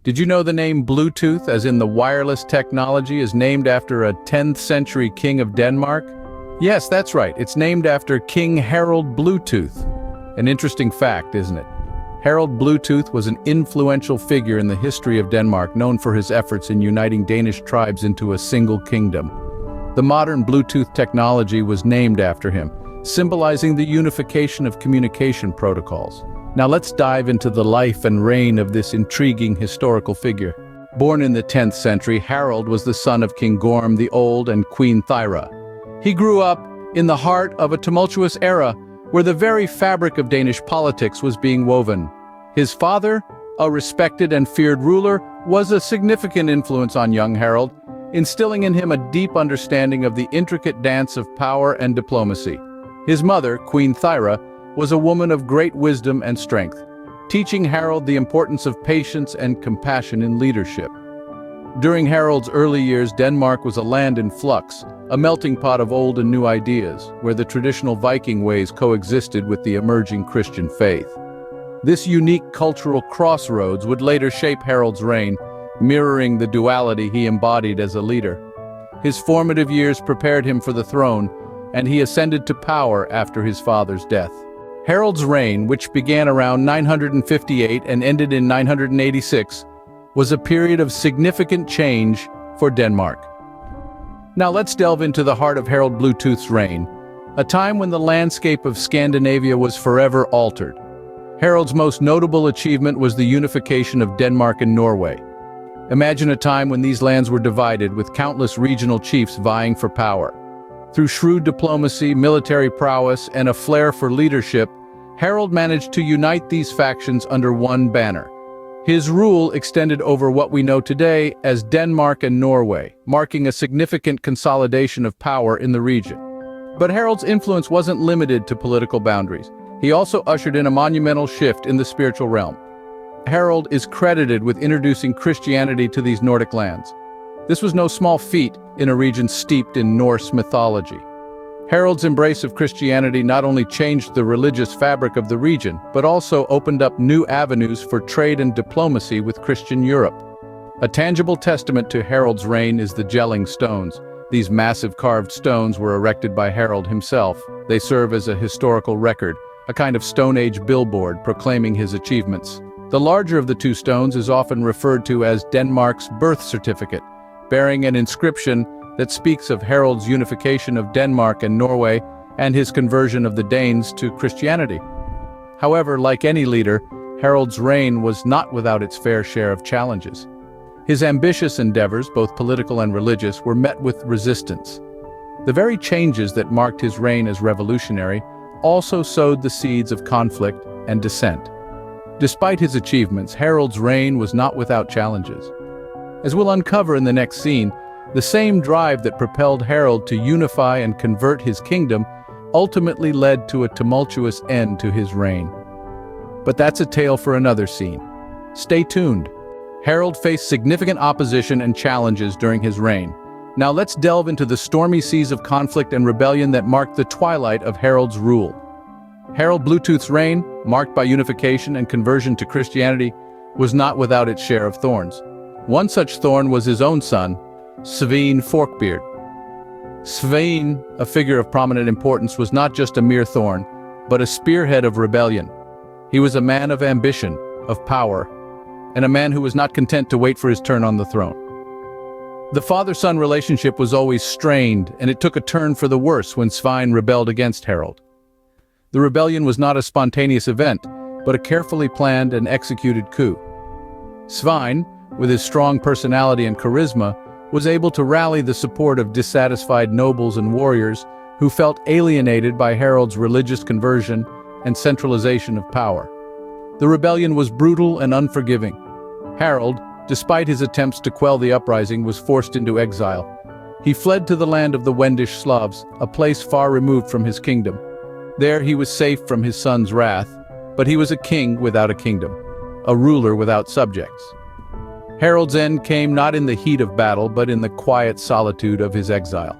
Did you know the name Bluetooth, as in the wireless technology, is named after a 10th century king of Denmark? Yes, that's right. It's named after King Harald Bluetooth. An interesting fact, isn't it? Harald Bluetooth was an influential figure in the history of Denmark, known for his efforts in uniting Danish tribes into a single kingdom. The modern Bluetooth technology was named after him, symbolizing the unification of communication protocols. Now let's dive into the life and reign of this intriguing historical figure. Born in the 10th century, Harald was the son of King Gorm the Old and Queen Thyra. He grew up in the heart of a tumultuous era where the very fabric of Danish politics was being woven. His father, a respected and feared ruler, was a significant influence on young Harald, instilling in him a deep understanding of the intricate dance of power and diplomacy. His mother, Queen Thyra, was a woman of great wisdom and strength, teaching Harald the importance of patience and compassion in leadership. During Harald's early years, Denmark was a land in flux, a melting pot of old and new ideas, where the traditional Viking ways coexisted with the emerging Christian faith. This unique cultural crossroads would later shape Harald's reign, mirroring the duality he embodied as a leader. His formative years prepared him for the throne, and he ascended to power after his father's death. Harald's reign, which began around 958 and ended in 986, was a period of significant change for Denmark. Now let's delve into the heart of Harald Bluetooth's reign, a time when the landscape of Scandinavia was forever altered. Harald's most notable achievement was the unification of Denmark and Norway. Imagine a time when these lands were divided, with countless regional chiefs vying for power. Through shrewd diplomacy, military prowess, and a flair for leadership, Harald managed to unite these factions under one banner. His rule extended over what we know today as Denmark and Norway, marking a significant consolidation of power in the region. But Harald's influence wasn't limited to political boundaries. He also ushered in a monumental shift in the spiritual realm. Harald is credited with introducing Christianity to these Nordic lands. This was no small feat in a region steeped in Norse mythology. Harald's embrace of Christianity not only changed the religious fabric of the region, but also opened up new avenues for trade and diplomacy with Christian Europe. A tangible testament to Harald's reign is the Jelling stones. These massive carved stones were erected by Harald himself. They serve as a historical record, a kind of Stone Age billboard proclaiming his achievements. The larger of the two stones is often referred to as Denmark's birth certificate, bearing an inscription that speaks of Harald's unification of Denmark and Norway and his conversion of the Danes to Christianity. However, like any leader, Harald's reign was not without its fair share of challenges. His ambitious endeavors, both political and religious, were met with resistance. The very changes that marked his reign as revolutionary also sowed the seeds of conflict and dissent. Despite his achievements, Harald's reign was not without challenges. As we'll uncover in the next scene, the same drive that propelled Harald to unify and convert his kingdom ultimately led to a tumultuous end to his reign. But that's a tale for another scene. Stay tuned. Harald faced significant opposition and challenges during his reign. Now let's delve into the stormy seas of conflict and rebellion that marked the twilight of Harald's rule. Harald Bluetooth's reign, marked by unification and conversion to Christianity, was not without its share of thorns. One such thorn was his own son, Svein Forkbeard. Svein, a figure of prominent importance, was not just a mere thorn, but a spearhead of rebellion. He was a man of ambition, of power, and a man who was not content to wait for his turn on the throne. The father-son relationship was always strained, and it took a turn for the worse when Svein rebelled against Harald. The rebellion was not a spontaneous event, but a carefully planned and executed coup. Svein, with his strong personality and charisma, was able to rally the support of dissatisfied nobles and warriors who felt alienated by Harald's religious conversion and centralization of power. The rebellion was brutal and unforgiving. Harald, despite his attempts to quell the uprising, was forced into exile. He fled to the land of the Wendish Slavs, a place far removed from his kingdom. There he was safe from his son's wrath, but he was a king without a kingdom, a ruler without subjects. Harald's end came not in the heat of battle, but in the quiet solitude of his exile.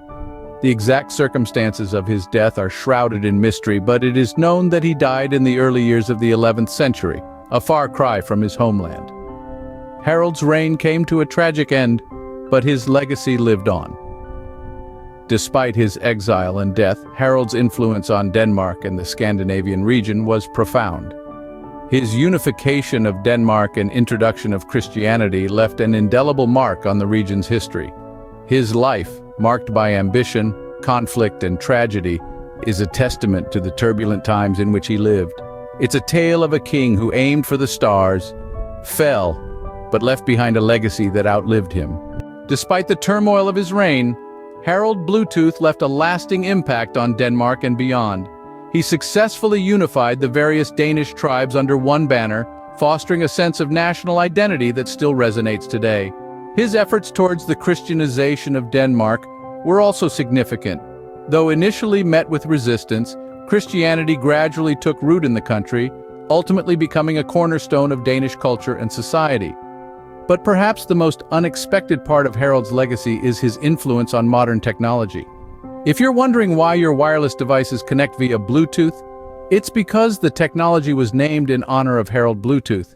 The exact circumstances of his death are shrouded in mystery, but it is known that he died in the early years of the 11th century, a far cry from his homeland. Harald's reign came to a tragic end, but his legacy lived on. Despite his exile and death, Harald's influence on Denmark and the Scandinavian region was profound. His unification of Denmark and introduction of Christianity left an indelible mark on the region's history. His life, marked by ambition, conflict, and tragedy, is a testament to the turbulent times in which he lived. It's a tale of a king who aimed for the stars, fell, but left behind a legacy that outlived him. Despite the turmoil of his reign, Harald Bluetooth left a lasting impact on Denmark and beyond. He successfully unified the various Danish tribes under one banner, fostering a sense of national identity that still resonates today. His efforts towards the Christianization of Denmark were also significant. Though initially met with resistance, Christianity gradually took root in the country, ultimately becoming a cornerstone of Danish culture and society. But perhaps the most unexpected part of Harald's legacy is his influence on modern technology. If you're wondering why your wireless devices connect via Bluetooth, it's because the technology was named in honor of Harald Bluetooth.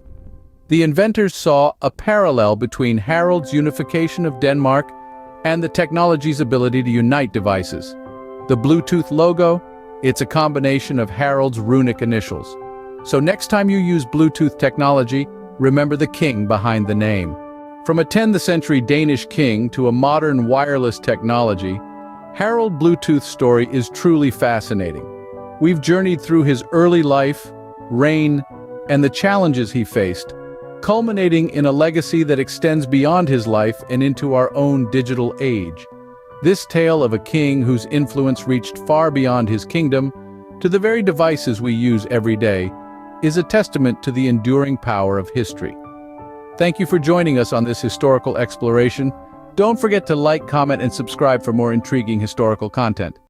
The inventors saw a parallel between Harald's unification of Denmark and the technology's ability to unite devices. The Bluetooth logo, it's a combination of Harald's runic initials. So next time you use Bluetooth technology, remember the king behind the name. From a 10th century Danish king to a modern wireless technology, Harald Bluetooth's story is truly fascinating. We've journeyed through his early life, reign, and the challenges he faced, culminating in a legacy that extends beyond his life and into our own digital age. This tale of a king whose influence reached far beyond his kingdom to the very devices we use every day is a testament to the enduring power of history. Thank you for joining us on this historical exploration. Don't forget to like, comment, and subscribe for more intriguing historical content.